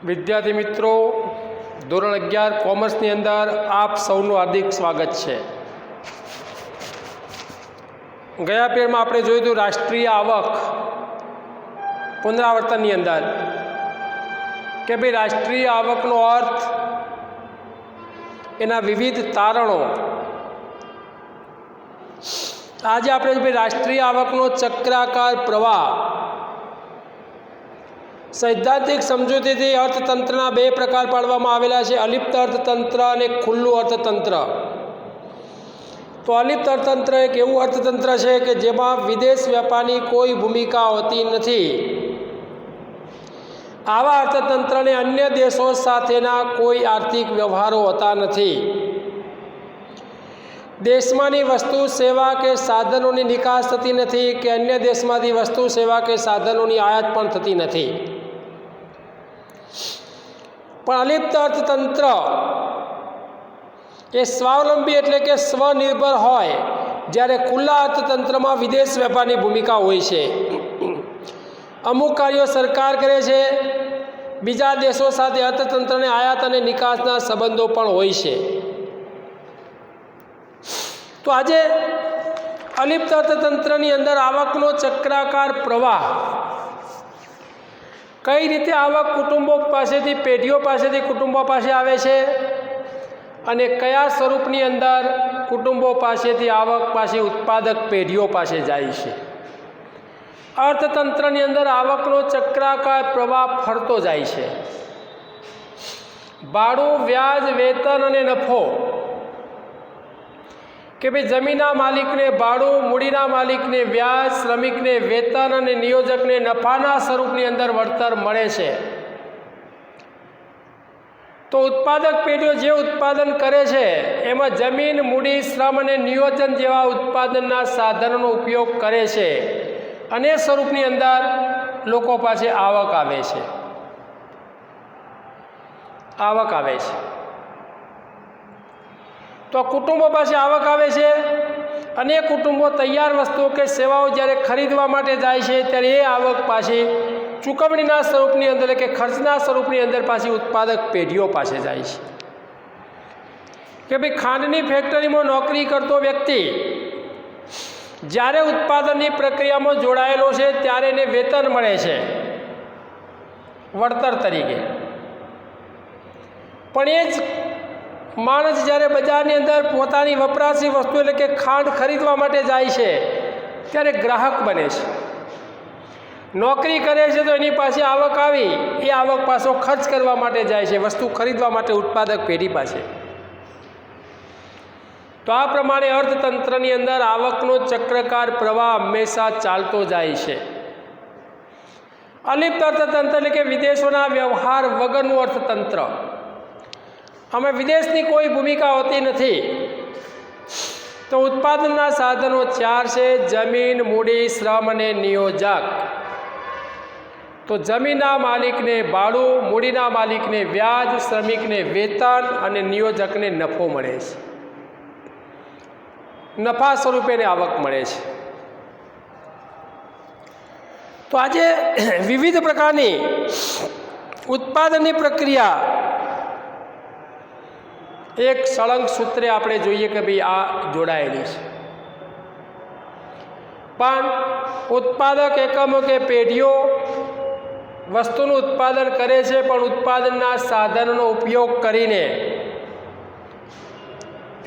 વિદ્યાર્થી મિત્રો, ધોરણ 11 કોમર્સની અંદર આપ સૌનું હાર્દિક સ્વાગત છે। ગયા પીરિયડમાં આપણે જોયું હતું રાષ્ટ્રીય આવક પુનરાવર્તનની અંદર કે ભાઈ રાષ્ટ્રીય આવકનો અર્થ, એના વિવિધ તારણો। આજે આપણે ભાઈ રાષ્ટ્રીય આવકનો ચક્રાકાર પ્રવાહ સૈદ્ધાંતિક સમજૂતીથી અર્થતંત્રના બે પ્રકાર પાડવામાં આવેલા છે, અલિપ્ત અર્થતંત્ર અને ખુલ્લું અર્થતંત્ર। તો અલિપ્ત અર્થતંત્ર એક એવું અર્થતંત્ર છે કે જેમાં વિદેશ વેપારની કોઈ ભૂમિકા હોતી નથી। આવા અર્થતંત્રને અન્ય દેશો સાથેના કોઈ આર્થિક વ્યવહારો હોતા નથી। દેશમાંની વસ્તુ સેવા કે સાધનોની નિકાસ થતી નથી કે અન્ય દેશમાંથી વસ્તુ સેવા કે સાધનોની આયાત પણ થતી નથી। પણ અલિપ્ત અર્થતંત્ર એ સ્વાવલંબી એટલે કે સ્વનિર્ભર હોય, જ્યારે ખુલ્લા અર્થતંત્રમાં વિદેશ વેપારની ભૂમિકા હોય છે। અમુક કાર્યો સરકાર કરે છે, બીજા દેશો સાથે અર્થતંત્રને આયાત અને નિકાસના સંબંધો પણ હોય છે। તો આજે અલિપ્ત અર્થતંત્રની અંદર આવકનો ચક્રાકાર પ્રવાહ, કઈ રીતે આવક કુટુંબો પાસેથી, પેઢીઓ પાસેથી કુટુંબો પાસે આવે છે અને કયા સ્વરૂપની અંદર કુટુંબો પાસેથી આવક પાછી ઉત્પાદક પેઢીઓ પાસે જાય છે। અર્થતંત્રની અંદર આવકનો ચક્રાકાર પ્રવાહ ફરતો જાય છે। ભાડું, વ્યાજ, વેતન અને નફો, કે ભાઈ જમીનના માલિકને ભાડું, મૂડીના માલિકને વ્યાજ, શ્રમિકને વેતન અને નિયોજકને નફાના સ્વરૂપની અંદર વળતર મળે છે। તો ઉત્પાદક પેઢીઓ જે ઉત્પાદન કરે છે એમાં જમીન, મૂડી, શ્રમ અને નિયોજન જેવા ઉત્પાદનના સાધનોનો ઉપયોગ કરે છે અને સ્વરૂપની અંદર લોકો પાસે આવક આવે છે। તો કુટુંબો પાસે આવક આવે છે અને કુટુંબો તૈયાર વસ્તુઓ કે સેવાઓ જ્યારે ખરીદવા માટે જાય છે ત્યારે એ આવક પાછી ચૂકવણીના સ્વરૂપની અંદર એટલે કે ખર્ચના સ્વરૂપની અંદર પાછી ઉત્પાદક પેઢીઓ પાસે જાય છે। કે ભાઈ ખાંડની ફેક્ટરીમાં નોકરી કરતો વ્યક્તિ જ્યારે ઉત્પાદનની પ્રક્રિયામાં જોડાયેલો છે ત્યારે એને વેતન મળે છે વળતર તરીકે, પણ એ જ માણસ જ્યારે બજારની અંદર પોતાની વપરાશી વસ્તુ એટલે કે ખાંડ ખરીદવા માટે જાય છે ત્યારે ગ્રાહક બને છે। નોકરી કરે છે તો એની પાસે આવક આવી, એ આવક પાછો ખર્ચ કરવા માટે જાય છે, વસ્તુ ખરીદવા માટે ઉત્પાદક પેઢી પાસે। તો આ પ્રમાણે અર્થતંત્રની અંદર આવકનો ચક્રકાર પ્રવાહ હંમેશા ચાલતો જાય છે। અલિપ્ત અર્થતંત્ર એટલે કે વિદેશોના વ્યવહાર વગરનું અર્થતંત્ર, આમાં વિદેશની કોઈ ભૂમિકા હોતી નથી। તો ઉત્પાદનના સાધનો 4 છે: જમીન, મૂડી, શ્રમ અને નિયોજક। તો જમીનના માલિકને ભાડું, મૂડીના માલિકને વ્યાજ, શ્રમિકને વેતન અને નિયોજકને નફો મળે છે। નફા સ્વરૂપે આવક મળે છે। તો આજે વિવિધ પ્રકારની ઉત્પાદનની પ્રક્રિયા એક સળંગ સૂત્રે આપણે જોઈએ કે ભાઈ આ જોડાયેલી છે, પણ ઉત્પાદક એકમો કે પેઢીઓ વસ્તુનું ઉત્પાદન કરે છે, પણ ઉત્પાદનના સાધનોનો ઉપયોગ કરીને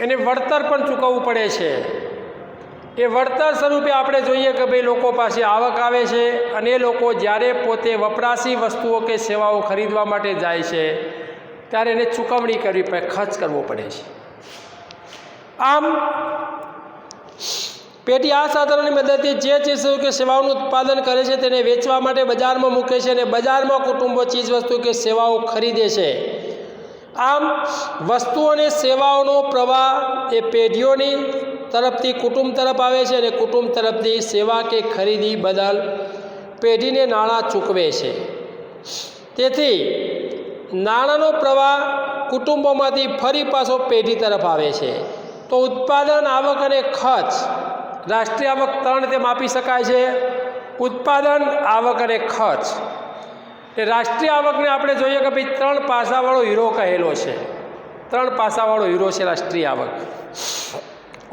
એને વળતર પણ ચૂકવવું પડે છે। એ વળતર સ્વરૂપે આપણે જોઈએ કે ભાઈ લોકો પાસે આવક આવે છે અને એ લોકો જ્યારે પોતે વપરાશી વસ્તુઓ કે સેવાઓ ખરીદવા માટે જાય છે ત્યારે એને ચૂકવણી કરવી પડે, ખર્ચ કરવો પડે છે। આમ પેઢી આ સાધનોની મદદથી જે ચીજ કે સેવાઓનું ઉત્પાદન કરે છે તેને વેચવા માટે બજારમાં મૂકે છે અને બજારમાં કુટુંબો ચીજવસ્તુ કે સેવાઓ ખરીદે છે। આમ વસ્તુઓ અને સેવાઓનો પ્રવાહ એ પેઢીઓની તરફથી કુટુંબ તરફ આવે છે અને કુટુંબ તરફથી સેવા કે ખરીદી બદલ પેઢીને નાણાં ચૂકવે છે। તેથી નાણાંનો પ્રવાહ કુટુંબોમાંથી ફરી પાછો પેઢી તરફ આવે છે। તો ઉત્પાદન, આવક અને ખર્ચ, રાષ્ટ્રીય આવક 3 રીતે માપી શકાય છે: ઉત્પાદન, આવક અને ખર્ચ। એ રાષ્ટ્રીય આવકને આપણે જોઈએ કે ભાઈ 3 પાસાવાળો હીરો કહેલો છે. 3 પાસાવાળો હીરો છે રાષ્ટ્રીય આવક: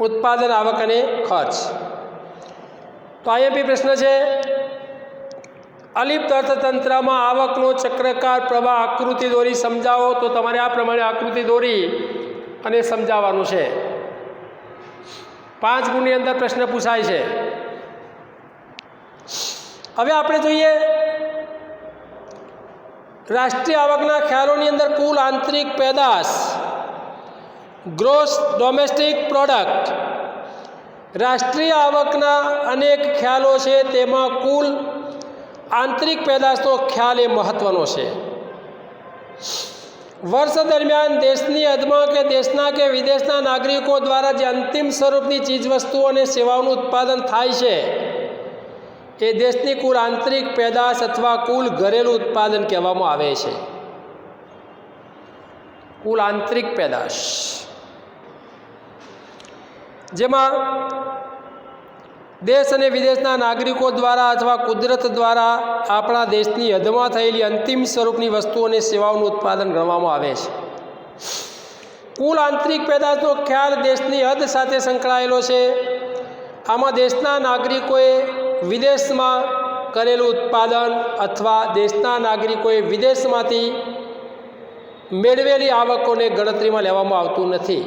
ઉત્પાદન, આવક અને ખર્ચ. તો આઈએમપી પ્રશ્ન છે, અલિપ્ત અર્થતંત્રમાં આવકનો ચક્રકાર પ્રવાહ આકૃતિ દોરી સમજાવો. તો તમારે આ પ્રમાણે આકૃતિ દોરી અને સમજાવવાનું છે. 5 ગુણની અંદર પ્રશ્ન પૂછાય છે. હવે આપણે જોઈએ રાષ્ટ્રીય આવકના ખ્યાલોની અંદર કુલ આંતરિક પેદાશ, ગ્રોસ ડોમેસ્ટિક પ્રોડક્ટ. રાષ્ટ્રીય આવકના અનેક ખ્યાલો છે, તેમાં કુલ આંતરિક પેદાશનો ખ્યાલ એ મહત્વનો છે. વર્ષ દરમિયાન દેશની હદમાં કે દેશના કે વિદેશના નાગરિકો દ્વારા જે અંતિમ સ્વરૂપની ચીજવસ્તુઓ અને સેવાઓનું ઉત્પાદન થાય છે એ દેશની કુલ આંતરિક પેદાશ અથવા કુલ ઘરેલું ઉત્પાદન કહેવામાં આવે છે. કુલ આંતરિક પેદાશ, જેમાં દેશ અને વિદેશના નાગરિકો દ્વારા અથવા કુદરત દ્વારા આપણા દેશની હદમાં થયેલી અંતિમ સ્વરૂપની વસ્તુઓ અને સેવાઓનું ઉત્પાદન ગણવામાં આવે છે. કુલ આંતરિક પેદાશનો ખ્યાલ દેશની હદ સાથે સંકળાયેલો છે. આમાં દેશના નાગરિકોએ વિદેશમાં કરેલું ઉત્પાદન અથવા દેશના નાગરિકોએ વિદેશમાંથી મેળવેલી આવકોને ગણતરીમાં લેવામાં આવતું નથી.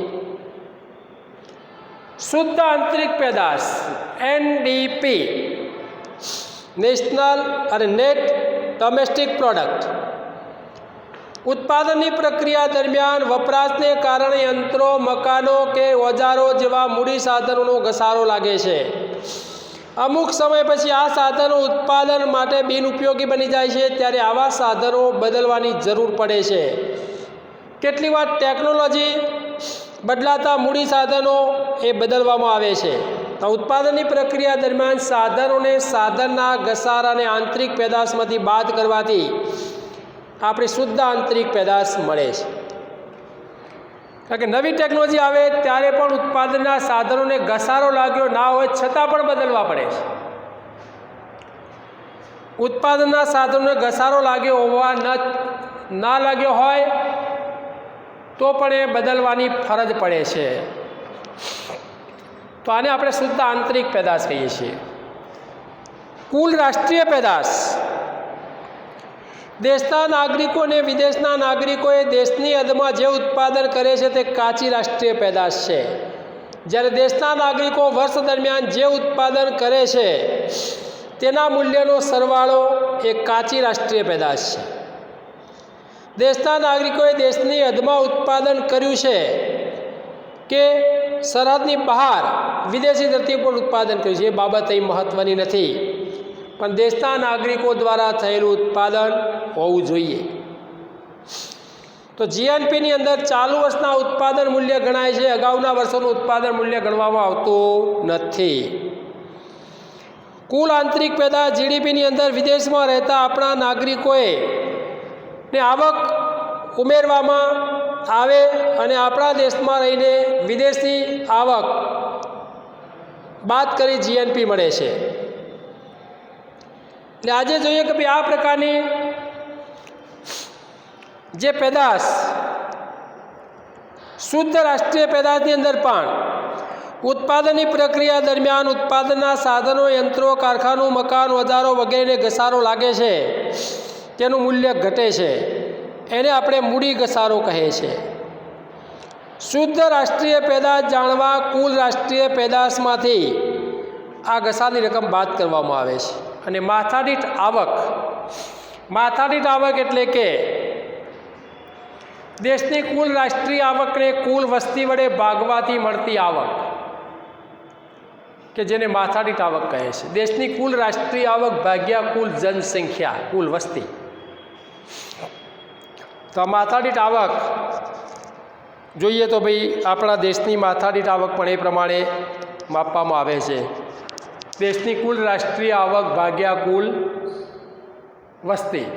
શુદ્ધ આંતરિક પેદાશ એનડીપી, નેશનલ અને નેટ ડોમેસ્ટિક પ્રોડક્ટ. ઉત્પાદનની પ્રક્રિયા દરમિયાન વપરાશને કારણે યંત્રો, મકાનો કે ઓજારો જેવા મૂડી સાધનોનો ઘસારો લાગે છે. અમુક સમય પછી આ સાધનો ઉત્પાદન માટે બિનઉપયોગી બની જાય છે, ત્યારે આવા સાધનો બદલવાની જરૂર પડે છે. કેટલી વાર ટેકનોલોજી બદલાતા મૂડી સાધનો એ બદલવામાં આવે છે. તો ઉત્પાદનની પ્રક્રિયા દરમિયાન સાધનોને સાધનના ઘસારાને આંતરિક પેદાશમાંથી બાદ કરવાથી આપણે શુદ્ધ આંતરિક પેદાશ મળે છે. કારણ કે નવી ટેકનોલોજી આવે ત્યારે પણ ઉત્પાદનના સાધનોને ઘસારો લાગ્યો ના હોય છતાં પણ બદલવા પડે છે. ઉત્પાદનના સાધનોને ઘસારો લાગ્યો હોવા ના લાગ્યો હોય તો પણ એ બદલવાની ફરજ પડે છે. તો આને આપણે શુદ્ધ આંતરિક પેદાશ કહીએ છીએ. કુલ રાષ્ટ્રીય પેદાશ, દેશના નાગરિકો અને વિદેશના નાગરિકોએ દેશની હદમાં જે ઉત્પાદન કરે છે તે કાચી રાષ્ટ્રીય પેદાશ છે. જ્યારે દેશના નાગરિકો વર્ષ દરમિયાન જે ઉત્પાદન કરે છે તેના મૂલ્યનો સરવાળો એ કાચી રાષ્ટ્રીય પેદાશ છે. દેશના નાગરિકોએ દેશની હદમાં ઉત્પાદન કર્યું છે કે સરહદની બહાર વિદેશી ધરતી પર ઉત્પાદન કર્યું છે એ બાબત અહીં મહત્ત્વની નથી, પણ દેશના નાગરિકો દ્વારા થયેલું ઉત્પાદન હોવું જોઈએ. તો જીએનપીની અંદર ચાલુ વર્ષના ઉત્પાદન મૂલ્ય ગણાય છે, અગાઉના વર્ષોનું ઉત્પાદન મૂલ્ય ગણવામાં આવતું નથી. કુલ આંતરિક પેદાશ જીડીપીની અંદર વિદેશમાં રહેતા આપણા નાગરિકોએ ને આવક ઉમેરવામાં આવે અને આપણા દેશમાં રહીને વિદેશી આવક બાદ કરી જીએનપી મળે છે. એટલે આજે જોઈએ કે ભાઈ આ પ્રકારની જે પેદાશ શુદ્ધ રાષ્ટ્રીય પેદાશની અંદર પણ ઉત્પાદનની પ્રક્રિયા દરમિયાન ઉત્પાદનના સાધનો, યંત્રો, કારખાનું, મકાન, ઓજારો વગેરેને ઘસારો લાગે છે, તેનું મૂલ્ય ઘટે છે. એને આપણે મૂડી ઘસારો કહે છે. શુદ્ધ રાષ્ટ્રીય પેદાશ જાણવા કુલ રાષ્ટ્રીય પેદાશમાંથી આ ઘસારાની રકમ બાદ કરવામાં આવે છે. અને માથાદીઠ આવક એટલે કે દેશની કુલ રાષ્ટ્રીય આવકને કુલ વસ્તી વડે ભાગવાથી મળતી આવક, કે જેને માથાદીઠ આવક કહે છે. દેશની કુલ રાષ્ટ્રીય આવક ભાગ્યા કુલ જનસંખ્યા, કુલ વસ્તી. તો આ માથાદીઠ આવક જોઈએ તો ભાઈ આપણા દેશની માથાદીઠ આવક પણ એ પ્રમાણે માપવામાં આવે છે. દેશની કુલ રાષ્ટ્રીય આવક ભાગ્યા કુલ વસ્તી.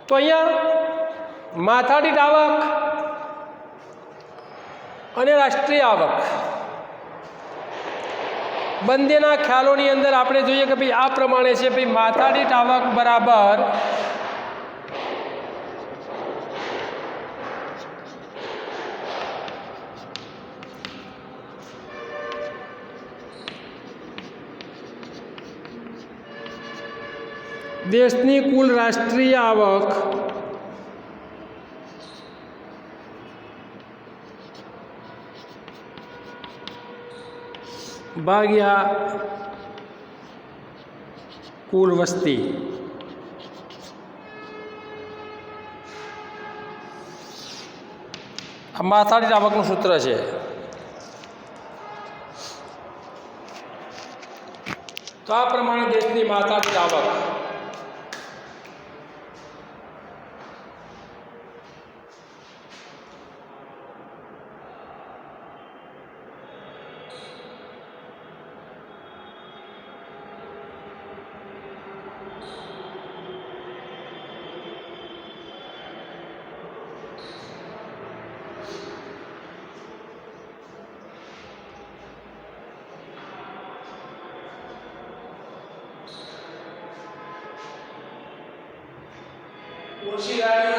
તો અહીંયા માથાદીઠ આવક અને રાષ્ટ્રીય આવક બંનેના ખ્યાલોની અંદર આપણે જોઈએ કે ભાઈ આ પ્રમાણે છે ભાઈ માથાદીઠ આવક બરાબર દેશની કુલ રાષ્ટ્રીય આવક ભાગ્યા કુલ વસ્તી. આ માથાદીઠ આવકનું સૂત્ર છે. તો આ પ્રમાણે દેશની માથાદીઠ આવક ઓછી રાણીઓ